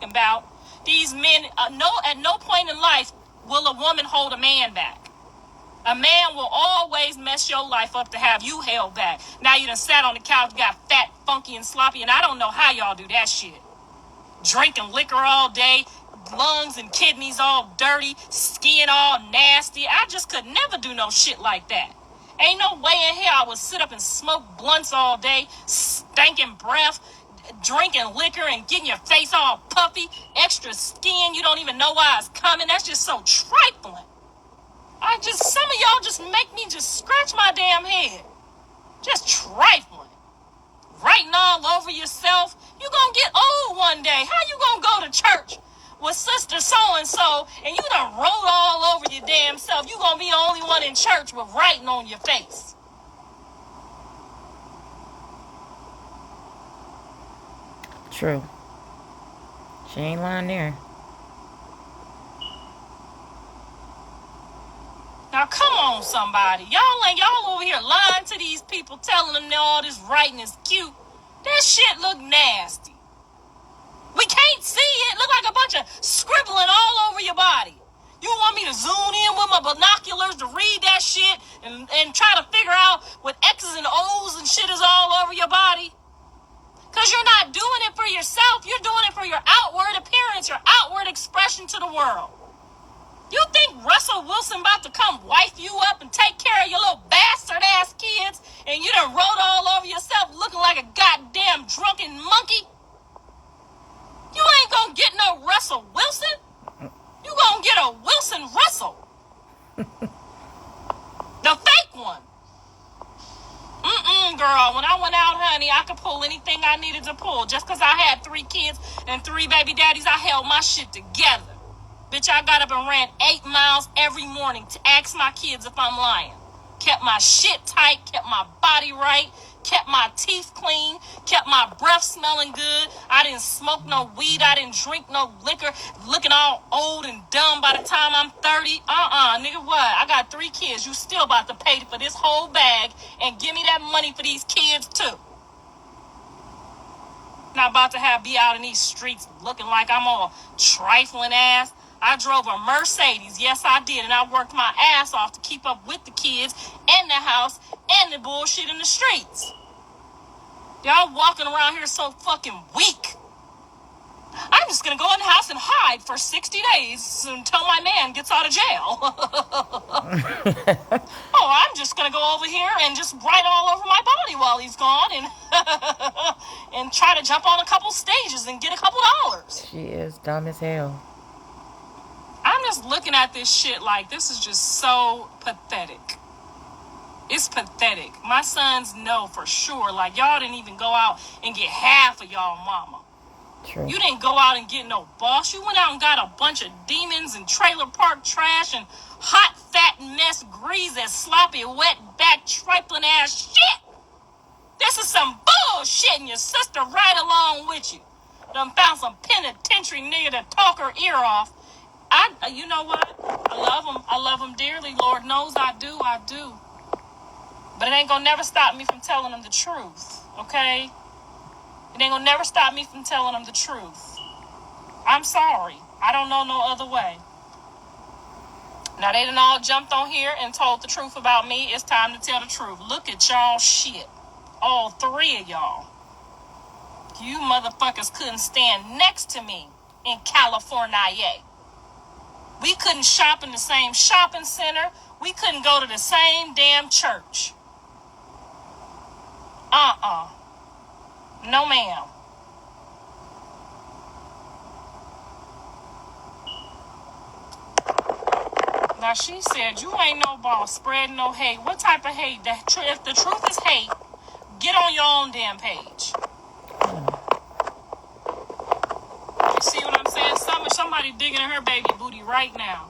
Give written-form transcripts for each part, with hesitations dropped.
talking about. These men, at no point in life will a woman hold a man back. A man will always mess your life up to have you held back. Now you done sat on the couch, got fat, funky, and sloppy, and I don't know how y'all do that shit. Drinking liquor all day, lungs and kidneys all dirty, skin all nasty. I just could never do no shit like that. Ain't no way in hell I would sit up and smoke blunts all day, stinking breath, drinking liquor and getting your face all puffy, extra skin, you don't even know why it's coming. That's just so trifling. Some of y'all just make me just scratch my damn head. Just trifling. Writing all over yourself. You gonna get old one day. How you gonna go to church with sister so-and-so and you done wrote all over your damn self? You gonna be the only one in church with writing on your face. True. She ain't lying there. Now come on, somebody. Y'all over here lying to these people, telling them all this writing is cute. That shit look nasty. We can't see it. Look like a bunch of scribbling all over your body. You want me to zoom in with my binoculars to read that shit and try to figure out what X's and O's and shit is all over your body? Because you're not doing it for yourself. You're doing it for your outward appearance, your outward expression to the world. You think Russell Wilson about to come wife you up and take care of your little bastard-ass kids and you done wrote all over yourself looking like a goddamn drunken monkey? You ain't gonna get no Russell Wilson. You gonna get a Wilson Russell. The fake one. Girl, when I went out, honey, I could pull anything I needed to pull. Just because I had 3 kids and 3 baby daddies, I held my shit together. Bitch, I got up and ran 8 miles every morning to ask my kids if I'm lying. Kept my shit tight, kept my body right, kept my teeth clean, kept my breath smelling good. I didn't smoke no weed, I didn't drink no liquor, looking all old and dumb by the time I'm 30. Nigga, what? I got 3 kids. You still about to pay for this whole bag and give me that money for these kids too. Not about to be out in these streets looking like I'm all trifling ass. I drove a Mercedes, yes I did, and I worked my ass off to keep up with the kids and the house and the bullshit in the streets. Y'all walking around here so fucking weak. I'm just gonna go in the house and hide for 60 days until my man gets out of jail. I'm just gonna go over here and just write all over my body while he's gone and and try to jump on a couple stages and get a couple dollars. She is dumb as hell. I'm just looking at this shit like this is just so pathetic. It's pathetic. My sons know for sure. Like, y'all didn't even go out and get half of y'all mama. True. You didn't go out and get no boss. You went out and got a bunch of demons and trailer park trash and hot, fat mess, greasy, sloppy, wet back, trifling ass shit. This is some bullshit and your sister right along with you. Done found some penitentiary nigga to talk her ear off. You know what? I love them dearly. Lord knows I do. But it ain't gonna never stop me from telling them the truth, okay? It ain't gonna never stop me from telling them the truth. I'm sorry. I don't know no other way. Now they done all jumped on here and told the truth about me. It's time to tell the truth. Look at y'all shit. All 3 of y'all. You motherfuckers couldn't stand next to me in California. We couldn't shop in the same shopping center. We couldn't go to the same damn church. No, ma'am. Now, she said, you ain't no boss spreading no hate. What type of hate? If the truth is hate, get on your own damn page. You see what I'm saying? Somebody digging in her baby booty right now.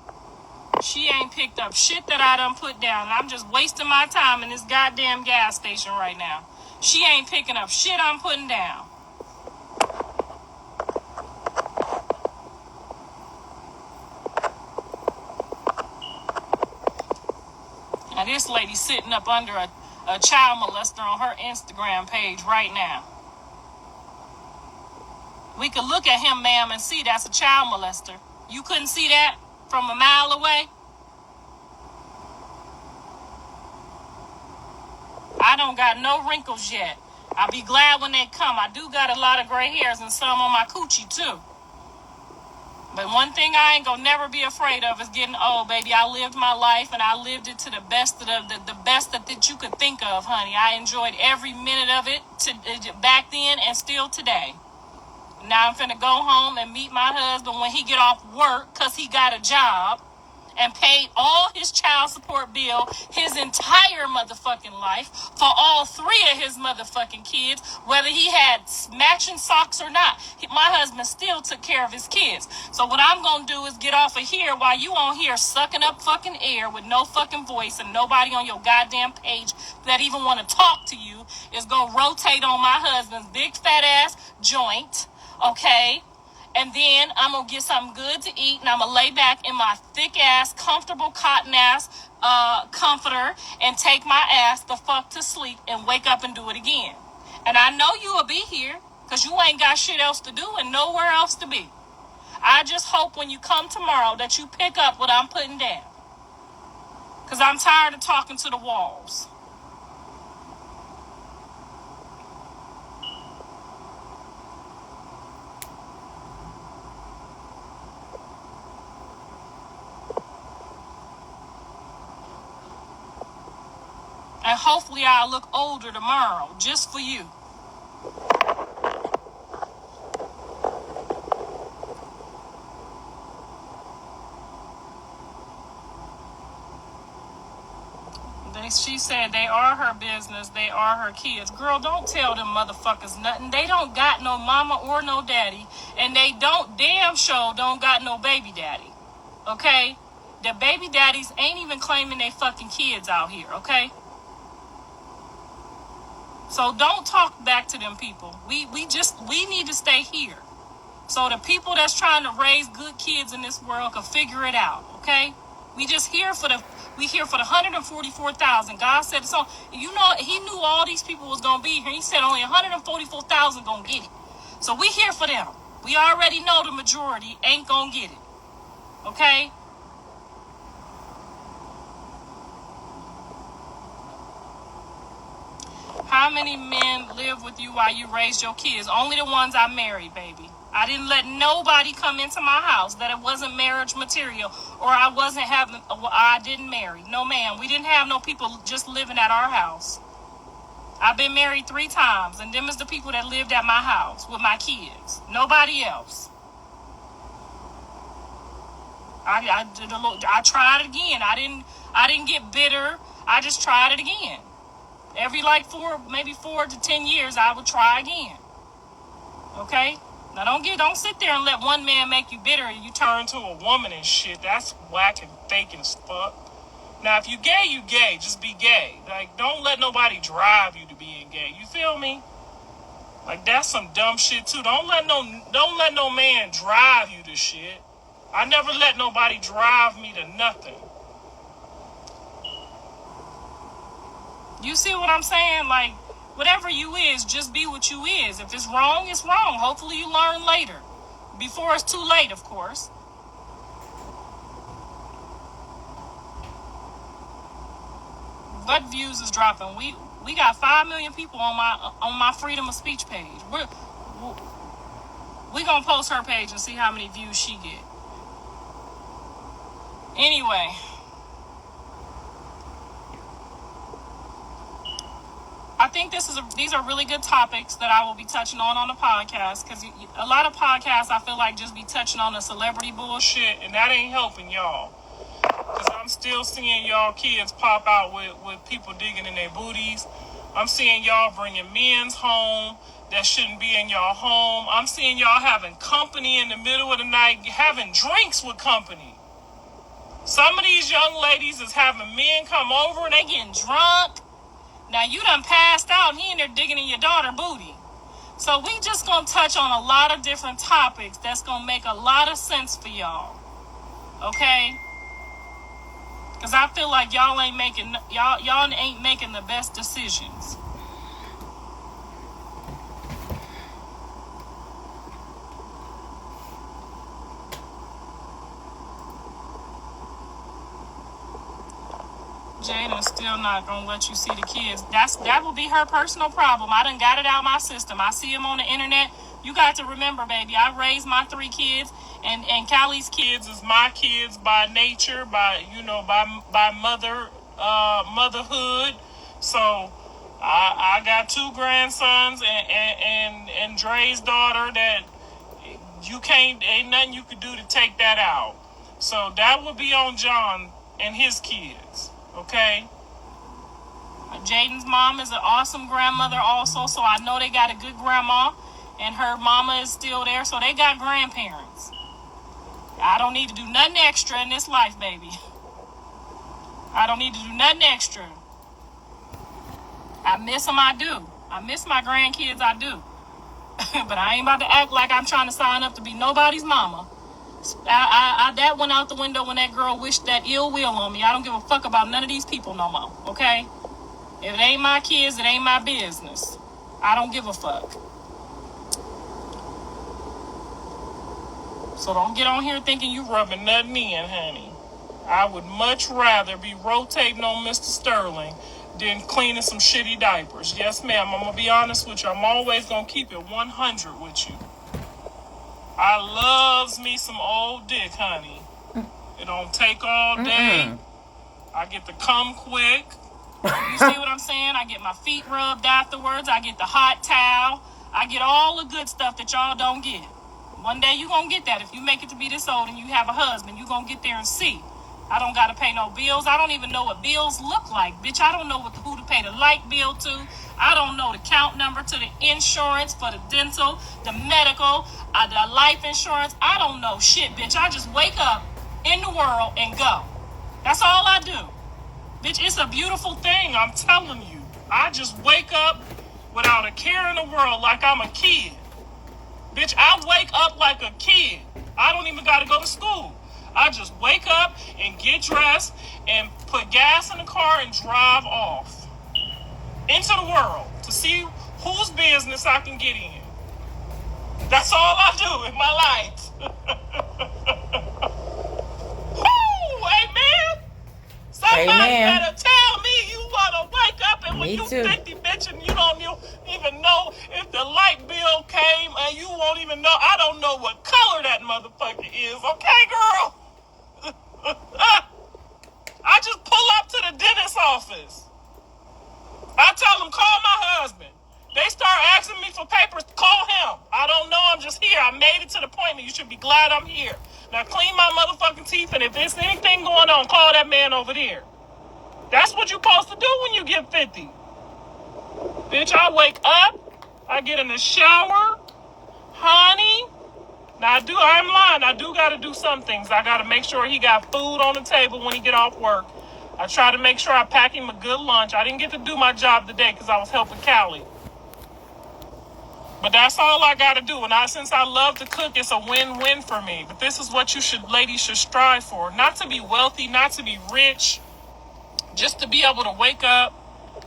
She ain't picked up shit that I done put down. I'm just wasting my time in this goddamn gas station right now. She ain't picking up shit I'm putting down. Now this lady sitting up under a child molester on her Instagram page right now. We could look at him, ma'am, and see that's a child molester. You couldn't see that from a mile away? I don't got no wrinkles yet. I'll be glad when they come. I do got a lot of gray hairs and some on my coochie, too. But one thing I ain't gonna never be afraid of is getting old, baby. I lived my life, and I lived it to the best of the best that you could think of, honey. I enjoyed every minute of it back then and still today. Now I'm finna go home and meet my husband when he get off work, because he got a job and paid all his child support bill his entire motherfucking life for all 3 of his motherfucking kids, whether he had matching socks or not. My husband still took care of his kids. So what I'm gonna do is get off of here while you on here sucking up fucking air with no fucking voice and nobody on your goddamn page that even want to talk to you, is gonna rotate on my husband's big fat ass joint, okay? And then I'm going to get something good to eat, and I'm going to lay back in my thick-ass, comfortable cotton-ass comforter and take my ass the fuck to sleep and wake up and do it again. And I know you will be here because you ain't got shit else to do and nowhere else to be. I just hope when you come tomorrow that you pick up what I'm putting down, because I'm tired of talking to the walls. And hopefully I'll look older tomorrow, just for you. She said they are her business, they are her kids. Girl, don't tell them motherfuckers nothing. They don't got no mama or no daddy, and they don't don't got no baby daddy, okay? The baby daddies ain't even claiming they fucking kids out here, okay? So don't talk back to them people. We need to stay here. So the people that's trying to raise good kids in this world can figure it out, okay? We here for the 144,000. God said so. You know, he knew all these people was gonna be here. He said only 144,000 gonna get it. So we here for them. We already know the majority ain't gonna get it. Okay? How many men live with you while you raised your kids? Only the ones I married, baby. I didn't let nobody come into my house that it wasn't marriage material, or I didn't marry. No, ma'am. We didn't have no people just living at our house. I've been married 3 times, and them is the people that lived at my house with my kids. Nobody else. I tried it again. I didn't get bitter. I just tried it again. Every 4 to 10 years, I would try again. Okay? Now don't sit there and let one man make you bitter and you turn to a woman and shit. That's whack and fake as fuck. Now if you gay, you gay. Just be gay. Like, don't let nobody drive you to being gay. You feel me? Like, that's some dumb shit too. Don't let no man drive you to shit. I never let nobody drive me to nothing. You see what I'm saying? Like, whatever you is, just be what you is. If it's wrong, it's wrong. Hopefully you learn later. Before it's too late, of course. What views is dropping? We got 5 million people on my freedom of speech page. We gonna post her page and see how many views she get. Anyway. I think these are really good topics that I will be touching on the podcast, because a lot of podcasts I feel like just be touching on the celebrity bullshit, and that ain't helping y'all. Because I'm still seeing y'all kids pop out with people digging in their booties. I'm seeing y'all bringing men's home that shouldn't be in y'all home. I'm seeing y'all having company in the middle of the night, having drinks with company. Some of these young ladies is having men come over and they getting drunk. Now, you done passed out and he in there digging in your daughter booty. So we just going to touch on a lot of different topics that's going to make a lot of sense for y'all. Okay? Because I feel like y'all ain't making the best decisions. Jada's still not gonna let you see the kids. That will be her personal problem. I done got it out my system. I see them on the internet. You got to remember, baby, I raised my 3 kids, and Callie's kids is my kids by nature, by motherhood. So I got 2 grandsons and Dre's daughter that ain't nothing you could do to take that out. So that would be on John and his kids. Okay? Jaden's mom is an awesome grandmother also, so I know they got a good grandma, and her mama is still there, so they got grandparents. I don't need to do nothing extra in this life, baby. I don't need to do nothing extra. I miss them, I do. I miss my grandkids, I do. But I ain't about to act like I'm trying to sign up to be nobody's mama. That went out the window when that girl wished that ill will on me. I don't give a fuck about none of these people no more, okay? If it ain't my kids, it ain't my business. I don't give a fuck. So don't get on here thinking you rubbing nothing in, honey. I would much rather be rotating on Mr. Sterling than cleaning some shitty diapers. Yes, ma'am. I'm going to be honest with you. I'm always going to keep it 100 with you. I loves me some old dick, honey. It don't take all day. I get to come quick. You see what I'm saying? I get my feet rubbed afterwards. I get the hot towel. I get all the good stuff that y'all don't get. One day you gonna get that. If you make it to be this old and you have a husband, you gonna get there and see. I don't gotta pay no bills. I don't even know what bills look like. Bitch, I don't know who to pay the light bill to. I don't know the count number to the insurance for the dental, the medical, the life insurance. I don't know shit, bitch. I just wake up in the world and go. That's all I do. Bitch, it's a beautiful thing, I'm telling you. I just wake up without a care in the world like I'm a kid. Bitch, I wake up like a kid. I don't even gotta go to school. I just wake up and get dressed and put gas in the car and drive off into the world to see whose business I can get in. That's all I do in my life. Woo, amen. Somebody better tell me you want to wake up and when you 50, bitch, and you don't even know if the light bill came and you won't even know. I don't know what color that motherfucker is. Okay, girl? I just pull up to the dentist's office. I tell them, call my husband. They start asking me for papers. Call him. I don't know. I'm just here. I made it to the appointment. You should be glad I'm here. Now clean my motherfucking teeth, and if there's anything going on, call that man over there. That's what you're supposed to do when you get 50. Bitch, I wake up. I get in the shower. Honey. Now, I'm lying. I do got to do some things. I got to make sure he got food on the table when he get off work. I try to make sure I pack him a good lunch. I didn't get to do my job today because I was helping Callie. But that's all I got to do. And since I love to cook, it's a win-win for me. But this is what ladies should strive for. Not to be wealthy, not to be rich. Just to be able to wake up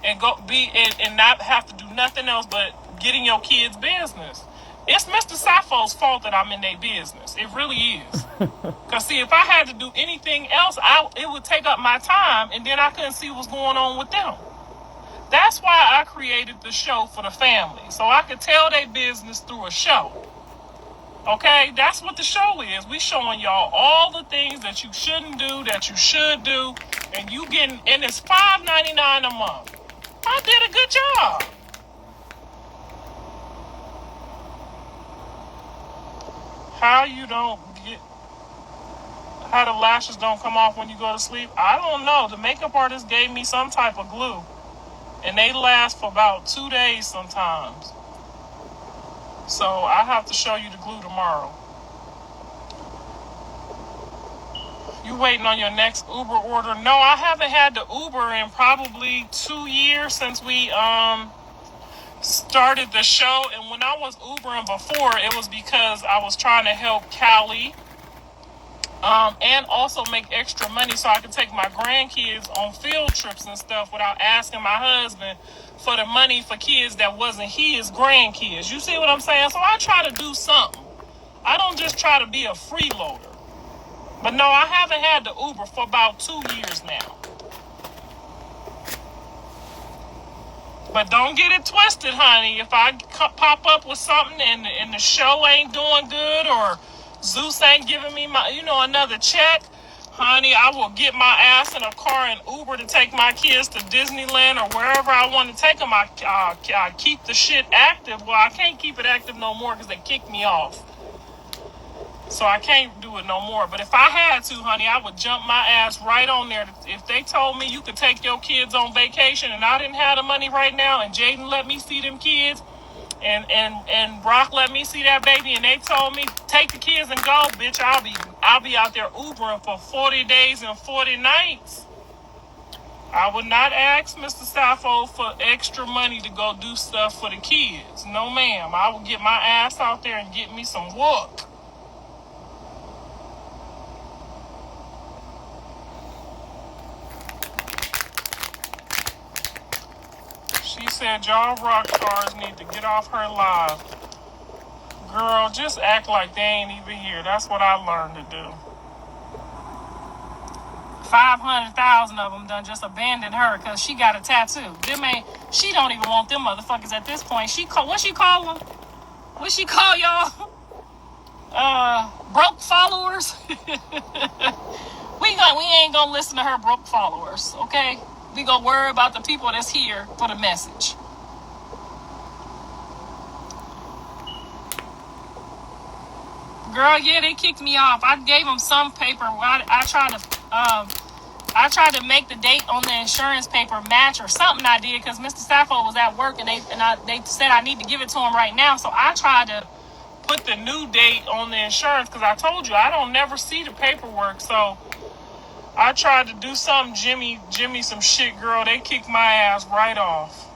and and not have to do nothing else but get in your kids' business. It's Mr. Sappho's fault that I'm in their business. It really is. Because, see, if I had to do anything else, it would take up my time, and then I couldn't see what's going on with them. That's why I created the show for the family, so I could tell their business through a show. Okay? That's what the show is. We showing y'all all the things that you shouldn't do, that you should do, and it's $5.99 a month. I did a good job. How the lashes don't come off when you go to sleep? I don't know. The makeup artist gave me some type of glue, and they last for about 2 days sometimes. So I have to show you the glue tomorrow. You waiting on your next Uber order? No, I haven't had the Uber in probably 2 years since we started the show. And when I was Ubering before, it was because I was trying to help Callie and also make extra money so I could take my grandkids on field trips and stuff without asking my husband for the money for kids that wasn't his grandkids. You see what I'm saying? So I try to do something. I don't just try to be a freeloader. But no, I haven't had the Uber for about 2 years now. But don't get it twisted, honey. If I pop up with something and the show ain't doing good, or Zeus ain't giving me my, another check, honey, I will get my ass in a car and Uber to take my kids to Disneyland or wherever I want to take them. I keep the shit active. Well, I can't keep it active no more because they kicked me off. So I can't do it no more. But if I had to, honey, I would jump my ass right on there. If they told me you could take your kids on vacation and I didn't have the money right now, and Jaden let me see them kids, and Brock let me see that baby, and they told me take the kids and go, bitch, I'll be out there Ubering for 40 days and 40 nights. I would not ask Mr. Sappho for extra money to go do stuff for the kids. No, ma'am. I would get my ass out there and get me some work. She said y'all rock stars need to get off her live. Girl, just act like they ain't even here. That's what I learned to do. 500,000 of them done just abandoned her because she got a tattoo. She don't even want them motherfuckers at this point. What she call them? What she call y'all? Broke followers. we ain't gonna listen to her broke followers, okay? We gonna worry about the people that's here for the message. Girl, yeah, they kicked me off. I gave them some paper. I tried to make the date on the insurance paper match or something I did because Mr. Sappho was at work and they said I need to give it to him right now. So I tried to put the new date on the insurance because I told you I don't never see the paperwork. So I tried to do something, Jimmy some shit, girl. They kicked my ass right off.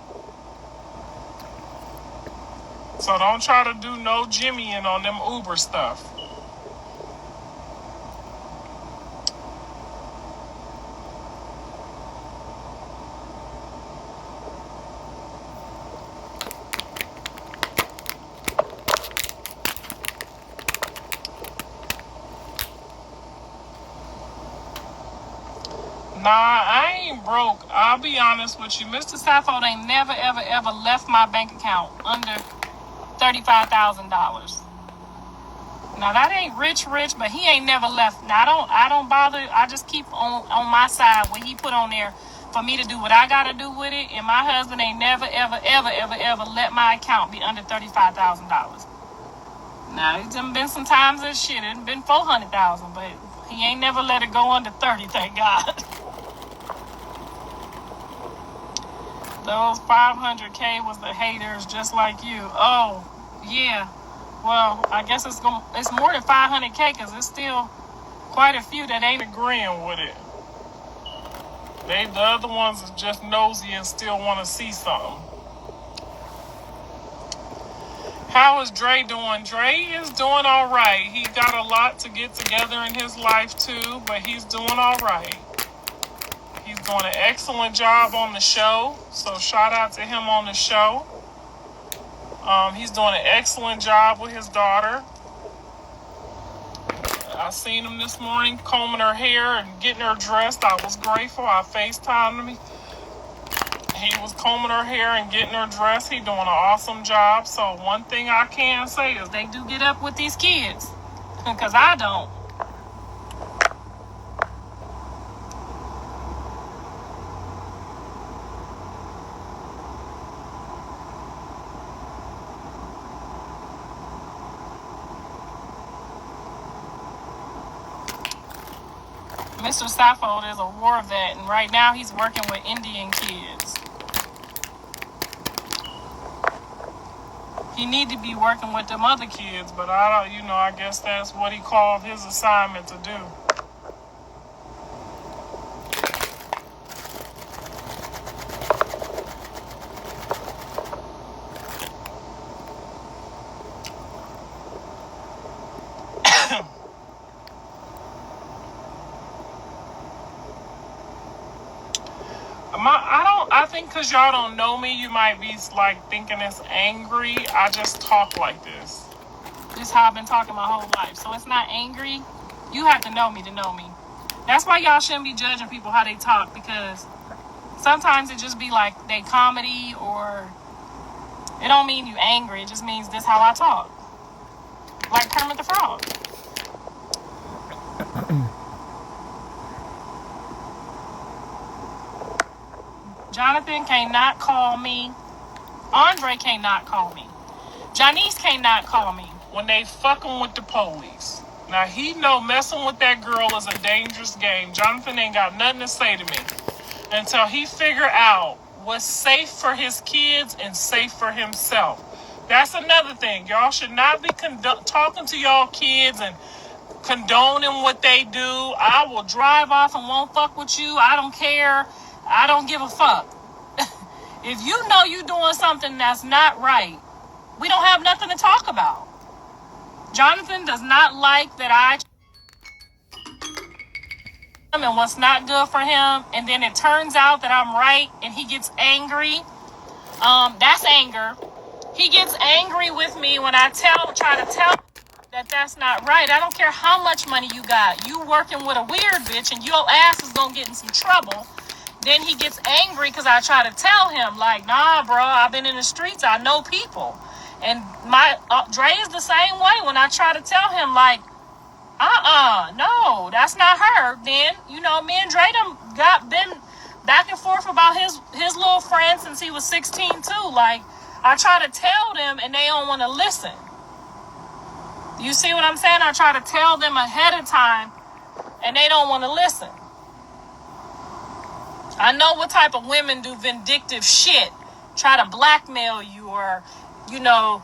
So don't try to do no Jimmying on them Uber stuff. Nah, I ain't broke. I'll be honest with you. Mr. Sappho ain't never, ever, ever left my bank account under $35,000. Now that ain't rich, but he ain't never left. Now I don't bother. I just keep on my side what he put on there for me to do what I gotta do with it. And my husband ain't never, ever, ever, ever, ever let my account be under $35,000. Now it's been some times that shit. It's been $400,000, but he ain't never let it go under 30. Thank God. Those 500K was the haters just like you. Oh, yeah. Well, I guess it's more than 500K because there's still quite a few that ain't agreeing with it. The other ones are just nosy and still want to see something. How is Dre doing? Dre is doing all right. He got a lot to get together in his life too, but he's doing all right. He's doing an excellent job on the show, so shout out to him on the show. He's doing an excellent job with his daughter. I seen him this morning combing her hair and getting her dressed. I was grateful. I FaceTimed him. He was combing her hair and getting her dressed. He's doing an awesome job. So one thing I can say is they do get up with these kids, because I don't. Mr. Sappho is a war vet, and right now he's working with Indian kids. He need to be working with them other kids, but I guess that's what he called his assignment to do. I think because y'all don't know me, you might be like thinking it's angry. I just talk like this. This is how I've been talking my whole life. So it's not angry. You have to know me to know me. That's why y'all shouldn't be judging people how they talk, because Sometimes it just be like they comedy, or it don't mean you angry. It just means this how I talk. Like Kermit the Frog. Jonathan cannot call me. Andre cannot call me. Janice cannot call me. When they fucking with the police. Now, he know messing with that girl is a dangerous game. Jonathan ain't got nothing to say to me until he figure out what's safe for his kids and safe for himself. That's another thing. Y'all should not be talking to y'all kids and condoning what they do. I will drive off and won't fuck with you. I don't care. I don't give a fuck. If you know you doing something that's not right, we don't have nothing to talk about. Jonathan does not like that I and what's not good for him, and then it turns out that I'm right and he gets angry. That's anger. He gets angry with me when I try to tell that that's not right. I don't care how much money you got. You working with a weird bitch and your ass is gonna get in some trouble. Then he gets angry because I try to tell him, like, nah, bro, I've been in the streets. I know people. And my Dre is the same way. When I try to tell him, like, no, that's not her. Then, you know, me and Dre been back and forth about his little friend since he was 16 too. Like, I try to tell them and they don't want to listen. You see what I'm saying? I try to tell them ahead of time and they don't want to listen. I know what type of women do vindictive shit. Try to blackmail you or, you know,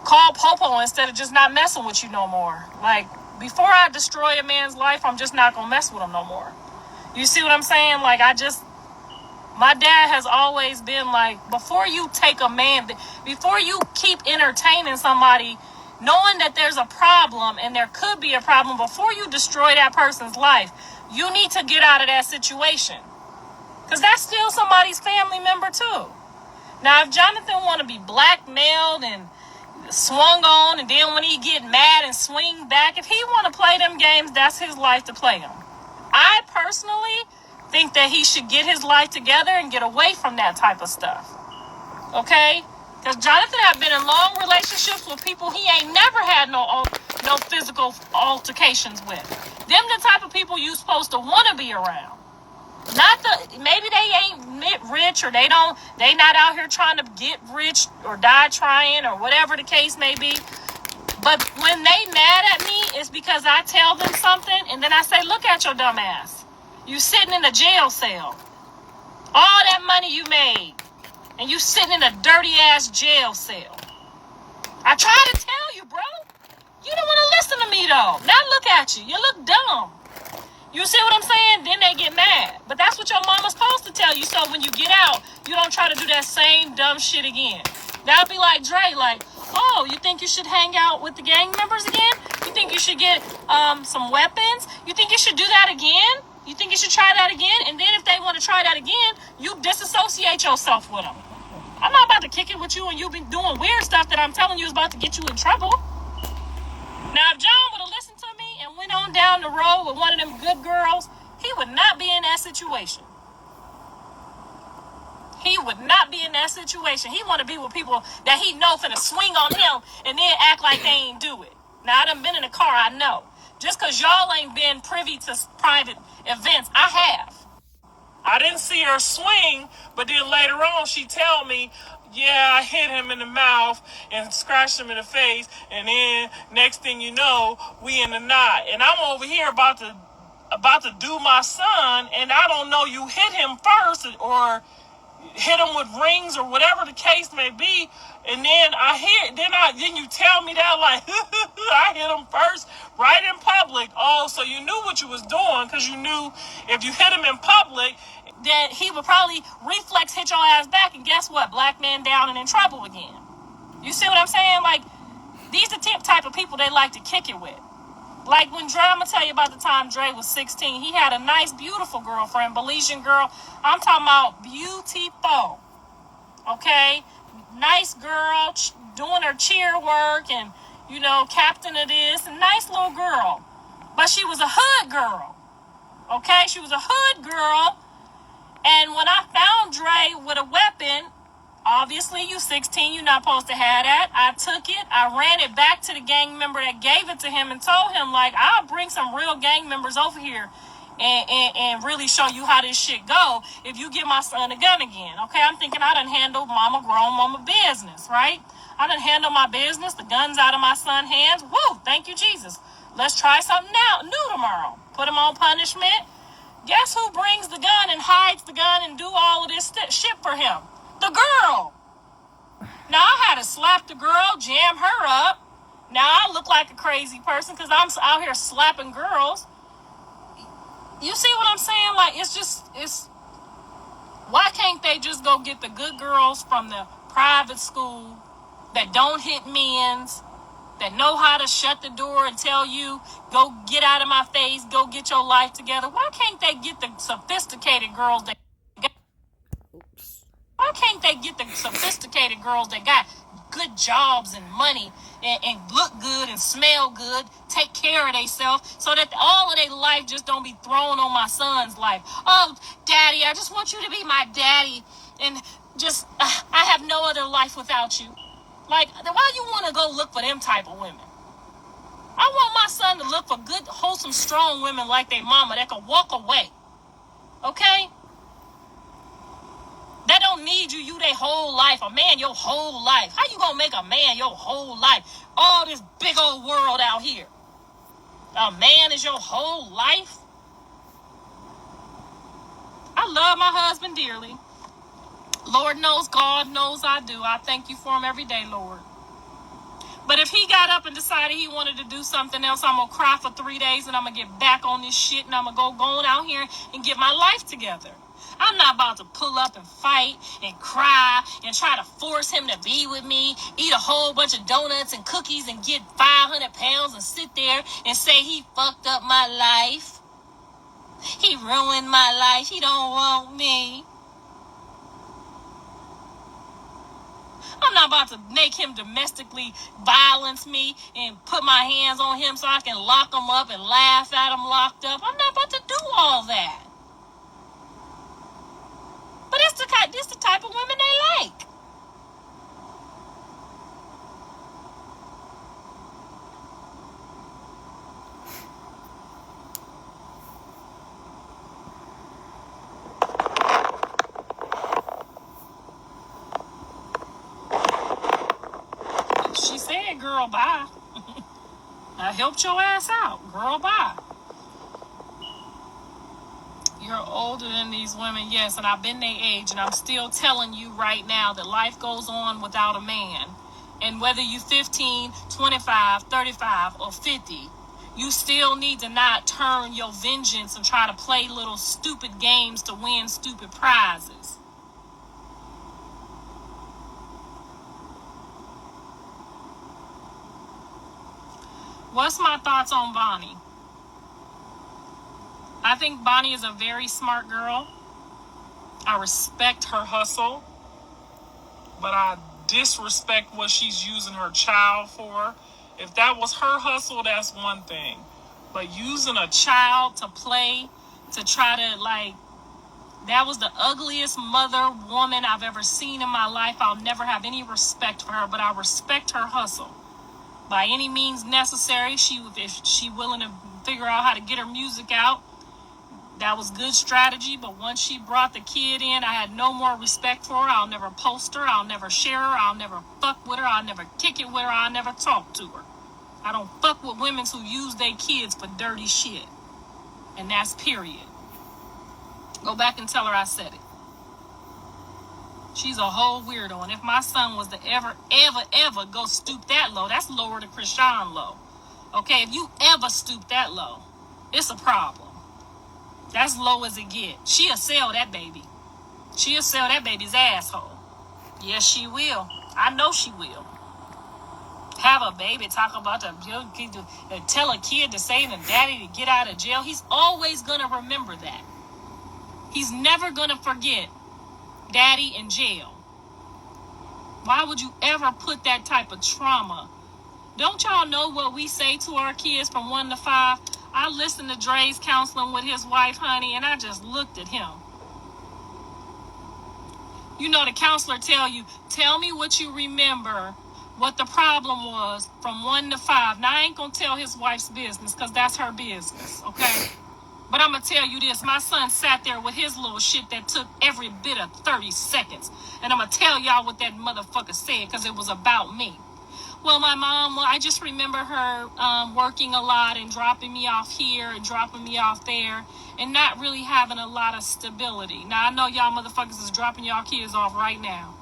call Popo instead of just not messing with you no more. Like, before I destroy a man's life, I'm just not going to mess with him no more. You see what I'm saying? Like, my dad has always been like, before you take a man, before you keep entertaining somebody, knowing that there's a problem and there could be a problem, before you destroy that person's life, you need to get out of that situation. Because that's still somebody's family member too. Now, if Jonathan want to be blackmailed and swung on, and then when he get mad and swing back, if he want to play them games, that's his life to play them. I personally think that he should get his life together and get away from that type of stuff. Okay? Because Jonathan have been in long relationships with people he ain't never had no physical altercations with. Them the type of people you supposed to want to be around. Maybe they ain't rich, or they not out here trying to get rich or die trying, or whatever the case may be. But when they mad at me, it's because I tell them something and then I say, look at your dumb ass. You sitting in a jail cell. All that money you made, and you sitting in a dirty ass jail cell. I try to tell you, bro. You don't want to listen to me though. Now look at you. You look dumb. You see what I'm saying? Then they get mad. But that's what your mama's supposed to tell you. So when you get out, you don't try to do that same dumb shit again. That'll be like Dre, like, oh, you think you should hang out with the gang members again? You think you should get some weapons? You think you should do that again? You think you should try that again? And then if they want to try that again, you disassociate yourself with them. I'm not about to kick it with you and you've been doing weird stuff that I'm telling you is about to get you in trouble. Now, if John would have listened to me and went on down the road with one of them good girls, he would not be in that situation. He would not be in that situation. He want to be with people that he know finna swing on him and then act like they ain't do it. Now, I done been in a car, I know. Just because y'all ain't been privy to private events, I have. I didn't see her swing, but then later on she tell me, yeah, I hit him in the mouth and scratched him in the face, and then next thing you know, we in the knot. And I'm over here about to do my son, and I don't know you hit him first or hit him with rings or whatever the case may be. And then then you tell me that, like, I hit him first right in public. Oh, so you knew what you was doing, because you knew if you hit him in public, that he would probably reflex hit your ass back, and guess what? Black man down and in trouble again. You see what I'm saying? Like, these the type of people they like to kick it with. Like when Dre, I'm going to tell you about the time Dre was 16. He had a nice, beautiful girlfriend, Belizean girl. I'm talking about beautiful. Okay? Nice girl, doing her cheer work and, you know, captain of this. A nice little girl. But she was a hood girl. Okay? She was a hood girl. And when I found Dre with a weapon, obviously you 16, you're not supposed to have that. I took it, I ran it back to the gang member that gave it to him and told him, like, I'll bring some real gang members over here and really show you how this shit go if you give my son a gun again. Okay, I'm thinking I done handled grown mama business, right? I done handled my business, the gun's out of my son's hands. Woo, thank you, Jesus. Let's try something new tomorrow. Put him on punishment. Guess who brings the gun and hides the gun and do all of this shit for him? The girl. Now I had to slap the girl, jam her up. Now I look like a crazy person because I'm out here slapping girls. You see what I'm saying? Like, it's why can't they just go get the good girls from the private school that don't hit men's, that know how to shut the door and tell you, go get out of my face, go get your life together? Why can't they get the sophisticated girls that Why can't they get the sophisticated girls that got good jobs and money and look good and smell good, take care of themselves, so that all of their life just don't be thrown on my son's life? Oh, daddy, I just want you to be my daddy, and just, I have no other life without you. Like, why you want to go look for them type of women? I want my son to look for good, wholesome, strong women like their mama that can walk away. Okay? That don't need you their whole life. A man your whole life. How you gonna make a man your whole life? All this big old world out here. A man is your whole life? I love my husband dearly. Lord knows, God knows I do. I thank you for him every day, Lord. But if he got up and decided he wanted to do something else, I'm going to cry for 3 days and I'm going to get back on this shit and I'm going to go on out here and get my life together. I'm not about to pull up and fight and cry and try to force him to be with me, eat a whole bunch of donuts and cookies and get 500 pounds and sit there and say he fucked up my life. He ruined my life. He don't want me. I'm not about to make him domestically violence me and put my hands on him so I can lock him up and laugh at him locked up. I'm not about to do all that. But it's the type of women they like. She said, girl, bye. I helped your ass out. Girl, bye. You're older than these women, yes, and I've been their age, and I'm still telling you right now that life goes on without a man. And whether you're 15, 25, 35, or 50, you still need to not turn your vengeance and try to play little stupid games to win stupid prizes. What's my thoughts on Bonnie? I think Bonnie is a very smart girl. I respect her hustle, but I disrespect what she's using her child for. If that was her hustle, that's one thing. But using a child to play, to try to, like, that was the ugliest woman I've ever seen in my life. I'll never have any respect for her, but I respect her hustle. By any means necessary, if she willing to figure out how to get her music out, that was good strategy. But once she brought the kid in, I had no more respect for her. I'll never post her. I'll never share her. I'll never fuck with her. I'll never kick it with her. I'll never talk to her. I don't fuck with women who use their kids for dirty shit. And that's period. Go back and tell her I said it. She's a whole weirdo. And if my son was to ever go stoop that low, that's lower than Chrisean low. Okay, if you ever stoop that low, it's a problem. That's low as it gets. She'll sell that baby. She'll sell that baby's asshole. Yes, she will. I know she will. Have a baby, talk about tell a kid to say to daddy to get out of jail. He's always going to remember that. He's never going to forget daddy in jail. Why would you ever put that type of trauma? Don't y'all know what we say to our kids from 1 to 5? I listened to Dre's counseling with his wife, honey, and I just looked at him. You know, the counselor tell me what you remember, what the problem was from 1 to 5. Now, I ain't going to tell his wife's business because that's her business, okay? But I'm going to tell you this. My son sat there with his little shit that took every bit of 30 seconds. And I'm going to tell y'all what that motherfucker said because it was about me. Well, my mom, I just remember her working a lot and dropping me off here and dropping me off there and not really having a lot of stability. Now, I know y'all motherfuckers is dropping y'all kids off right now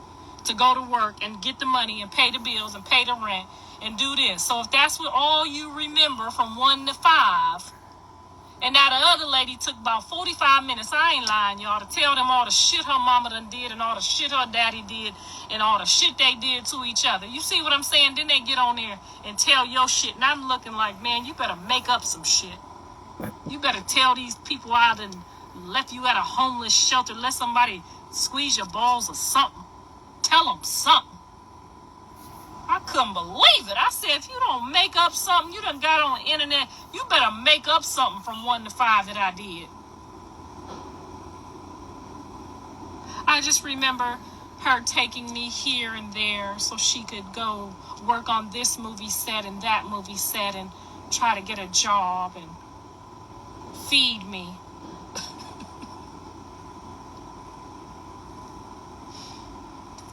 to go to work and get the money and pay the bills and pay the rent and do this. So if that's what all you remember from 1 to 5, and now the other lady took about 45 minutes, I ain't lying, y'all, to tell them all the shit her mama done did and all the shit her daddy did and all the shit they did to each other. You see what I'm saying? Then they get on there and tell your shit. And I'm looking like, man, you better make up some shit. You better tell these people out and left you at a homeless shelter. Let somebody squeeze your balls or something. Tell them something. I couldn't believe it. I said, if you don't make up something, you done got on the internet, you better make up something from 1 to 5 that I did. I just remember her taking me here and there so she could go work on this movie set and that movie set and try to get a job and feed me.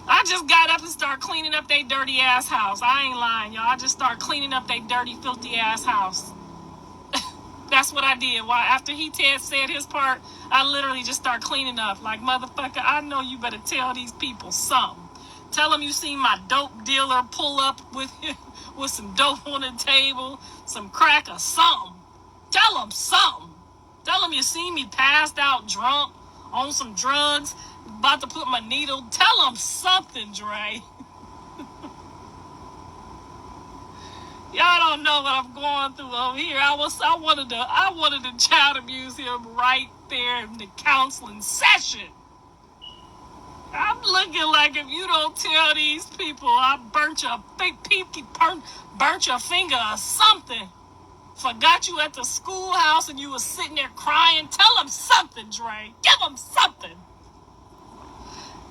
I just got up and started cleaning up their dirty ass house. I ain't lying, y'all. I just started cleaning up their dirty, filthy ass house. That's what I did. Why? After he said his part, I literally just started cleaning up. Like, motherfucker, I know you better tell these people something. Tell them you seen my dope dealer pull up with some dope on the table, some crack or something. Tell them something. Tell them you seen me passed out drunk on some drugs, about to put my needle. Tell them something, Dre. Y'all don't know what I'm going through over here. I wanted to child abuse him right there in the counseling session. I'm looking like if you don't tell these people I burnt your burnt your finger or something. Forgot you at the schoolhouse and you was sitting there crying. Tell them something, Dre. Give them something.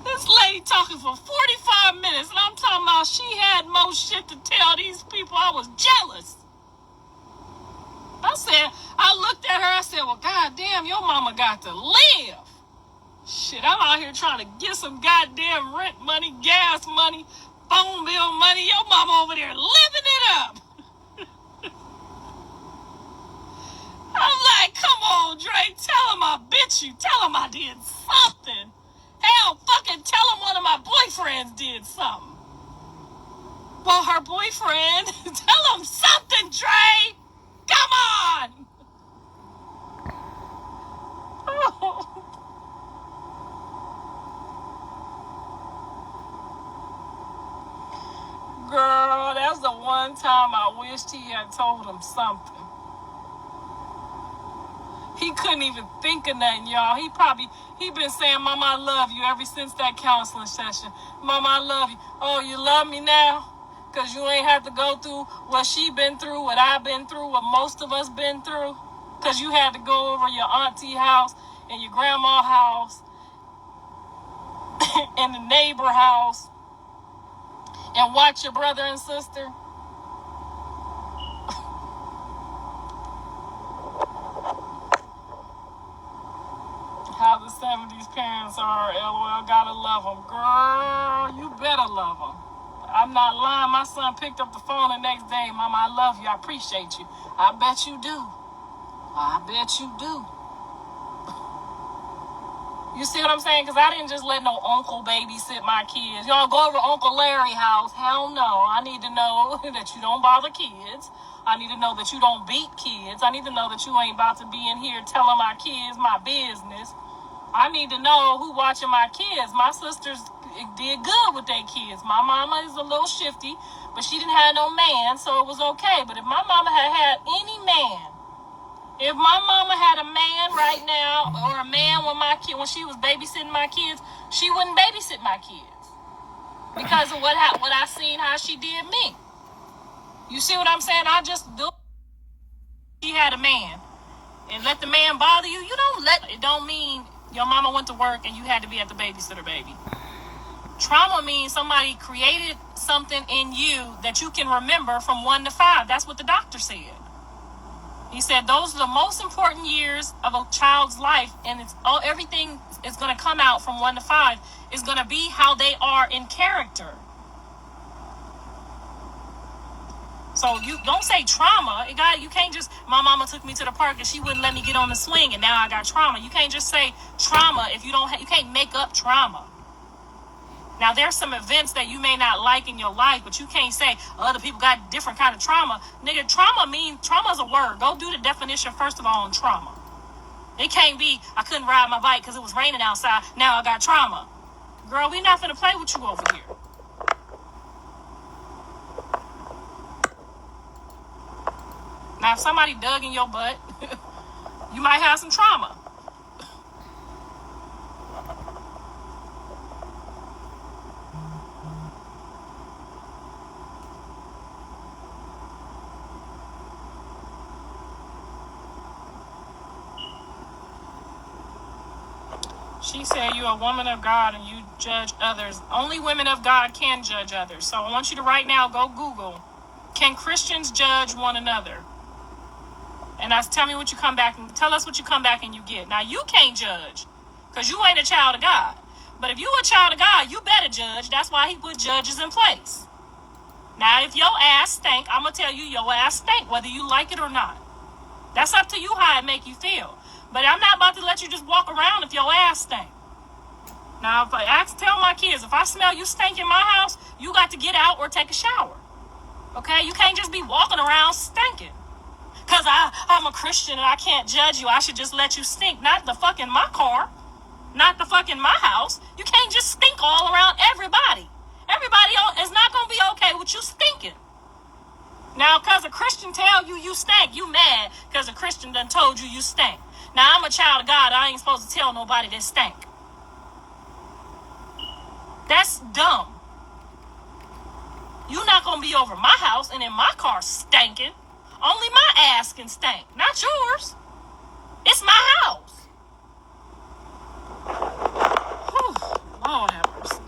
This lady talking for 45 minutes, and I'm talking about she had more shit to tell these people. I was jealous. I looked at her, I said, well, goddamn, your mama got to live. Shit, I'm out here trying to get some goddamn rent money, gas money, phone bill money. Your mama over there living it up. I'm like, come on, Dre, tell him I bit you. Tell him I did something. Hell, fucking tell him one of my boyfriends did something. Well, her boyfriend, tell him something, Dre. Come on. Oh. Girl, that's the one time I wished he had told him something. He couldn't even think of nothing, y'all. He been saying, Mama, I love you ever since that counseling session. Mama, I love you. Oh, you love me now? Because you ain't had to go through what she been through, what I've been through, what most of us been through. Because you had to go over your auntie house and your grandma house and the neighbor house and watch your brother and sister. How the 70s parents are, LOL, gotta love them. Girl, you better love them. I'm not lying. My son picked up the phone the next day. Mama, I love you. I appreciate you. I bet you do. I bet you do. You see what I'm saying? Because I didn't just let no uncle babysit my kids. Y'all go over Uncle Larry's house. Hell no. I need to know that you don't bother kids. I need to know that you don't beat kids. I need to know that you ain't about to be in here telling my kids my business. I need to know who watching my kids. My sisters did good with their kids. My mama is a little shifty, but she didn't have no man, so it was okay. But if my mama had any man, if my mama had a man right now, or a man when she was babysitting my kids, she wouldn't babysit my kids because of what I seen how she did me. You see what I'm saying? I just do. She had a man, and let the man bother you. You don't let. It don't mean your mama went to work and you had to be at the babysitter, baby. Trauma means somebody created something in you that you can remember from 1 to 5. That's what the doctor said. He said those are the most important years of a child's life, and everything is going to come out from 1 to 5 is going to be how they are in character. So you don't say trauma. You can't just, my mama took me to the park and she wouldn't let me get on the swing and now I got trauma. You can't just say trauma if you can't make up trauma. Now, there's some events that you may not like in your life, but you can't say other people got different kind of trauma. Nigga, trauma is a word. Go do the definition first of all on trauma. It can't be, I couldn't ride my bike because it was raining outside. Now I got trauma. Girl, we not finna play with you over here. Now, if somebody dug in your butt, you might have some trauma. She said you're a woman of God and you judge others. Only women of God can judge others. So I want you to right now go Google, can Christians judge one another? And tell me what you come back and tell us what you come back and you get. Now you can't judge because you ain't a child of God. But if you a child of God, you better judge. That's why he put judges in place. Now if your ass stink, I'm going to tell you your ass stink whether you like it or not. That's up to you how it make you feel. But I'm not about to let you just walk around if your ass stink. Now, if I tell my kids, if I smell you stink in my house, you got to get out or take a shower. Okay? You can't just be walking around stinking. Because I'm a Christian and I can't judge you. I should just let you stink. Not the fucking my car. Not the fucking my house. You can't just stink all around everybody. Everybody is not going to be okay with you stinking. Now, because a Christian tell you stink, you mad because a Christian done told you stink. Now, I'm a child of God. I ain't supposed to tell nobody that stink. That's dumb. You're not going to be over my house and in my car stinking. Only my ass can stink, not yours. It's my house. Whew, Lord have mercy.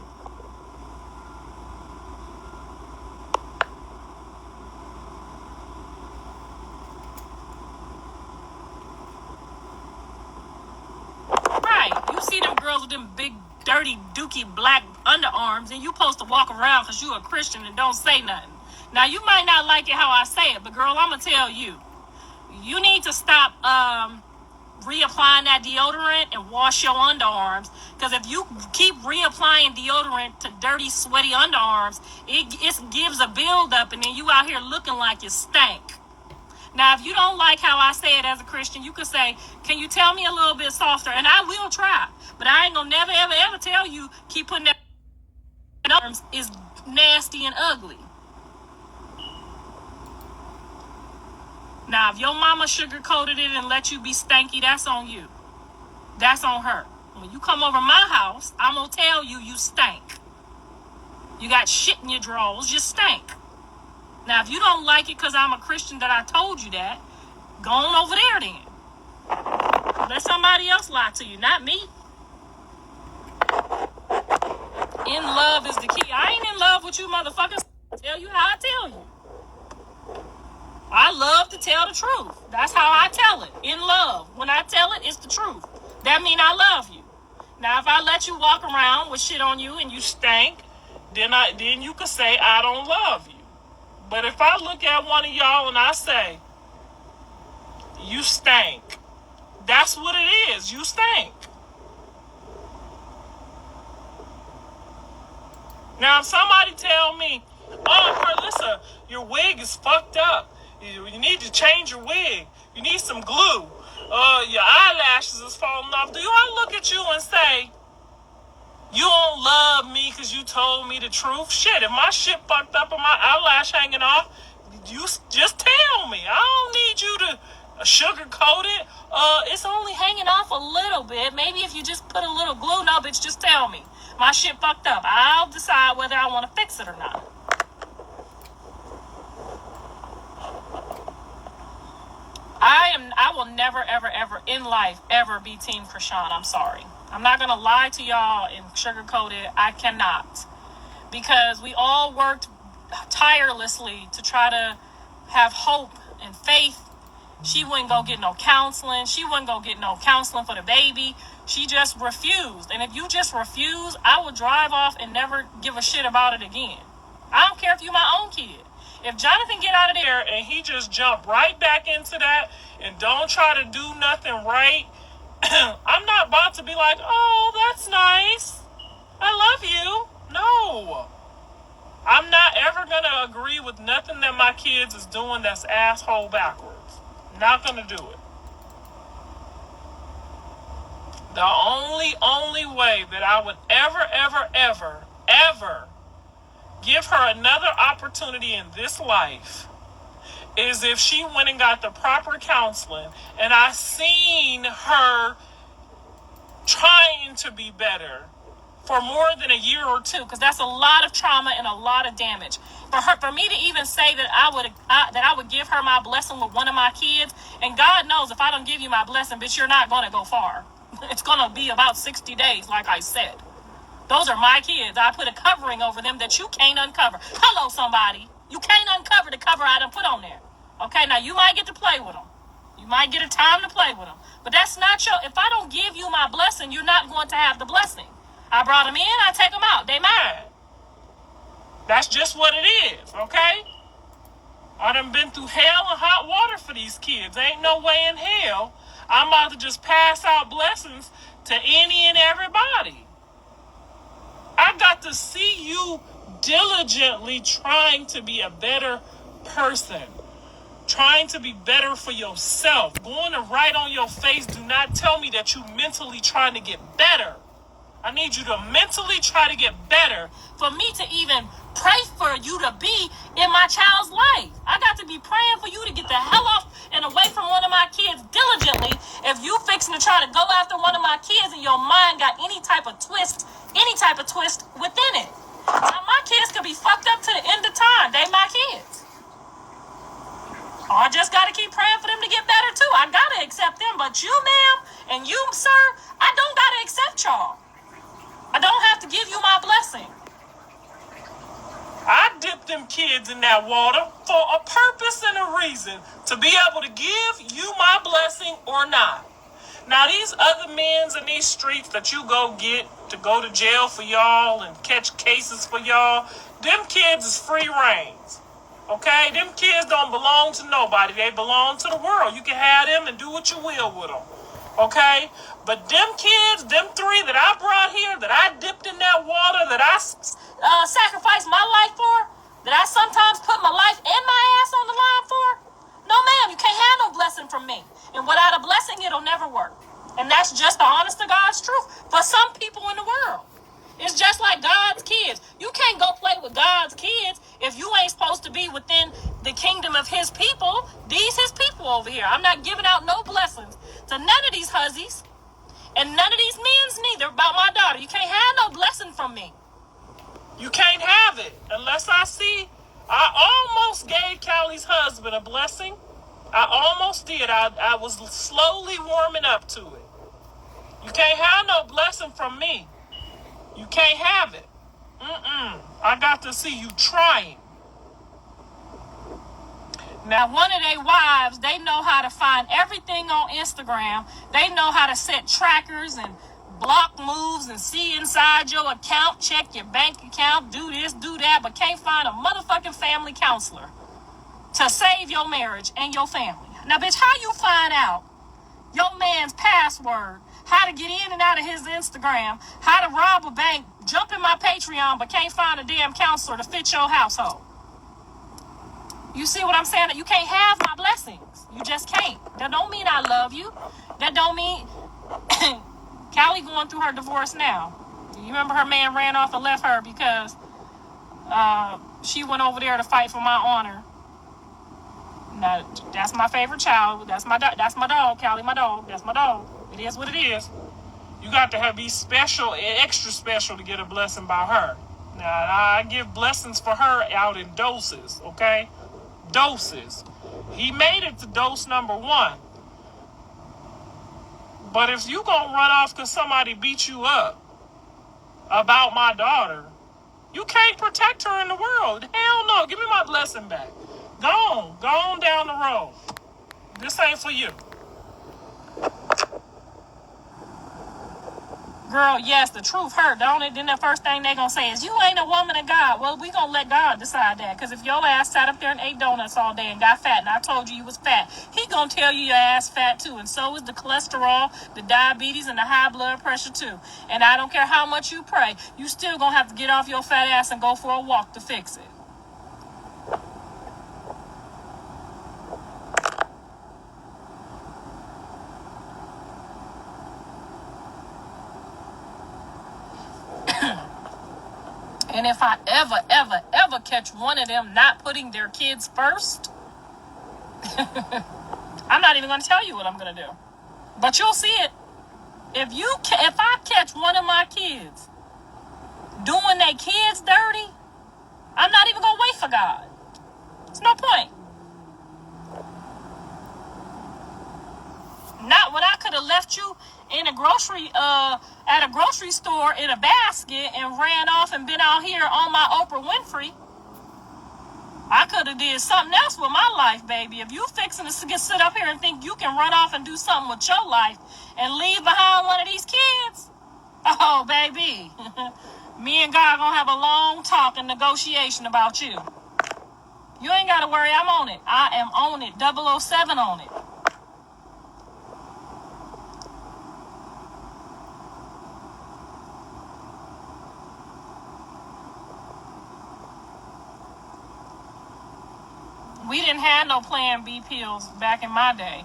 You see them girls with them big, dirty, dookie, black underarms, and you supposed to walk around because you a Christian and don't say nothing. Now, you might not like it how I say it, but girl, I'm going to tell you. You need to stop reapplying that deodorant and wash your underarms. Because if you keep reapplying deodorant to dirty, sweaty underarms, it gives a buildup, and then you out here looking like you stink. Now, if you don't like how I say it as a Christian, you could say, can you tell me a little bit softer? And I will try. But I ain't going to never, ever, ever tell you keep putting that arms is nasty and ugly. Now, if your mama sugarcoated it and let you be stanky, that's on you. That's on her. When you come over my house, I'm going to tell you stink. You got shit in your drawers, you stink. Now, if you don't like it because I'm a Christian that I told you that, go on over there then. Let somebody else lie to you, not me. In love is the key. I ain't in love with you motherfuckers. I tell you how I tell you. I love to tell the truth. That's how I tell it. In love. When I tell it, it's the truth. That means I love you. Now, if I let you walk around with shit on you and you stink, then you could say I don't love you. But if I look at one of y'all and I say, you stink, that's what it is. You stink. Now, if somebody tell me, oh, Karlissa, your wig is fucked up. You need to change your wig. You need some glue. Your eyelashes is falling off. Do I look at you and say, you don't love me because you told me the truth? Shit, if my shit fucked up and my eyelash hanging off, you just tell me. I don't need you to sugarcoat it. It's only hanging off a little bit. Maybe if you just put a little glue. No, bitch, just tell me. My shit fucked up. I'll decide whether I want to fix it or not. I will never, ever, ever in life ever be Team Chrisean. I'm sorry. I'm not going to lie to y'all and sugarcoat it. I cannot. Because we all worked tirelessly to try to have hope and faith. She wouldn't go get no counseling. She wouldn't go get no counseling for the baby. She just refused. And if you just refuse, I would drive off and never give a shit about it again. I don't care if you're my own kid. If Jonathan get out of there and he just jump right back into that and don't try to do nothing right, I'm not about to be like, oh, that's nice. I love you. No. I'm not ever going to agree with nothing that my kids is doing that's asshole backwards. Not going to do it. The only way that I would ever give her another opportunity in this life is if she went and got the proper counseling and I seen her trying to be better for more than a year or two, because that's a lot of trauma and a lot of damage. For me to even say that I would give her my blessing with one of my kids, and God knows if I don't give you my blessing, bitch, you're not going to go far. It's going to be about 60 days, like I said. Those are my kids. I put a covering over them that you can't uncover. Hello, somebody. You can't uncover the cover I done put on there. Okay, now you might get to play with them. You might get a time to play with them. But that's not your... If I don't give you my blessing, you're not going to have the blessing. I brought them in, I take them out. They mine. That's just what it is, okay? I done been through hell and hot water for these kids. Ain't no way in hell I'm about to just pass out blessings to any and everybody. I got to see you diligently trying to be a better person. Trying to be better for yourself. Going to write on your face, do not tell me that you mentally trying to get better. I need you to mentally try to get better for me to even pray for you to be in my child's life. I got to be praying for you to get the hell off and away from one of my kids diligently. If you fixing to try to go after one of my kids and your mind got any type of twist within it. Now, my kids could be fucked up to the end of time. They my kids. I just got to keep praying for them to get better too. I got to accept them. But you, ma'am, and you, sir, I don't got to accept y'all. I don't have to give you my blessing. I dipped them kids in that water for a purpose and a reason, to be able to give you my blessing or not. Now, these other men's in these streets that you go get to go to jail for y'all and catch cases for y'all, them kids is free reigns. Okay? Them kids don't belong to nobody. They belong to the world. You can have them and do what you will with them. Okay? But them kids, them three that I brought here, that I dipped in that water, that I sacrificed my life for, that I sometimes put my life and my ass on the line for, no, ma'am, you can't have no blessing from me. And without a blessing, it'll never work. And that's just the honest to God's truth for some people in the world. It's just like God's kids. You can't go play with God's kids if you ain't supposed to be within the kingdom of his people. These his people over here. I'm not giving out no blessings to none of these hussies and none of these men's neither about my daughter. You can't have no blessing from me. You can't have it unless I see. I almost gave Callie's husband a blessing. I almost did. I was slowly warming up to it. You can't have no blessing from me. You can't have it. I got to see you trying. Now, one of their wives, they know how to find everything on Instagram. They know how to set trackers and block moves and see inside your account, check your bank account, do this, do that, but can't find a motherfucking family counselor to save your marriage and your family. Now, bitch, how you find out your man's password, how to get in and out of his Instagram, how to rob a bank, jump in my Patreon, but can't find a damn counselor to fit your household? You see what I'm saying? You can't have my blessings. You just can't. That don't mean I love you. That don't mean... Callie going through her divorce now. You remember her man ran off and left her because she went over there to fight for my honor. Now, that's my favorite child. That's my dog, Callie, my dog. That's my dog. It is what it is. You got to be special and extra special to get a blessing by her. Now, I give blessings for her out in doses, okay? Doses. He made it to dose number 1. But if you gonna run off because somebody beat you up about my daughter, you can't protect her in the world. Hell no. Give me my blessing back. Go on down the road. This ain't for you. Girl, yes, the truth hurt, don't it? Then the first thing they gonna say is, you ain't a woman of God. Well, we gonna let God decide that. Because if your ass sat up there and ate donuts all day and got fat, and I told you was fat, he gonna tell you your ass fat too. And so is the cholesterol, the diabetes, and the high blood pressure too. And I don't care how much you pray, you still gonna have to get off your fat ass and go for a walk to fix it. And if I ever catch one of them not putting their kids first, I'm not even going to tell you what I'm going to do. But you'll see it. If I catch one of my kids doing their kids dirty, I'm not even going to wait for God. There's no point. Not when I could have left you in a grocery at a grocery store in a basket and ran off and been out here on my Oprah Winfrey. I could have did something else with my life, baby. If you fixing to sit up here and think you can run off and do something with your life and leave behind one of these kids, oh, baby, me and God gonna have a long talk and negotiation about you. You ain't got to worry. I'm on it. I am on it. 007 on it. We didn't have no Plan B pills back in my day.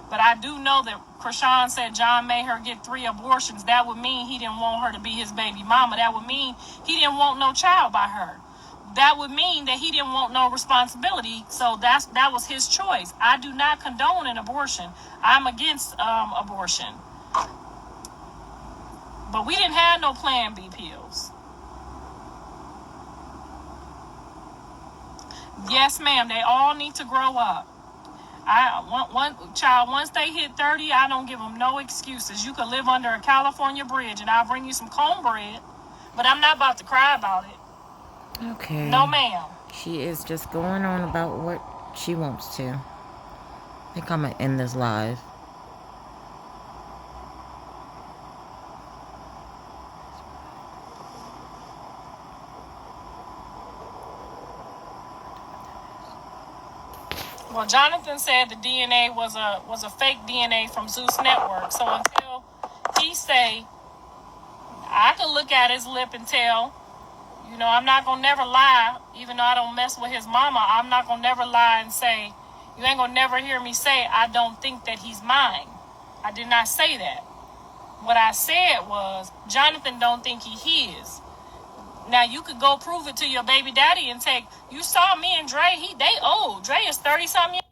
But I do know that Chrisean said John made her get 3 abortions. That would mean he didn't want her to be his baby mama. That would mean he didn't want no child by her. That would mean that he didn't want no responsibility. So that was his choice. I do not condone an abortion. I'm against abortion. But we didn't have no Plan B pills. Yes, ma'am. They all need to grow up. I want one child, once they hit 30, I don't give them no excuses. You could live under a California bridge and I'll bring you some cornbread, but I'm not about to cry about it. Okay. No, ma'am. She is just going on about what she wants to. I think I'm going to end this live. Well, Jonathan said the DNA was a fake DNA from Zeus Network. So until he say, I could look at his lip and tell, you know, I'm not gonna never lie, even though I don't mess with his mama. I'm not gonna never lie and say, you ain't gonna never hear me say, I don't think that he's mine. I did not say that. What I said was, Jonathan don't think he his. Now, you could go prove it to your baby daddy and take, you saw me and Dre, they old. Dre is 30-something years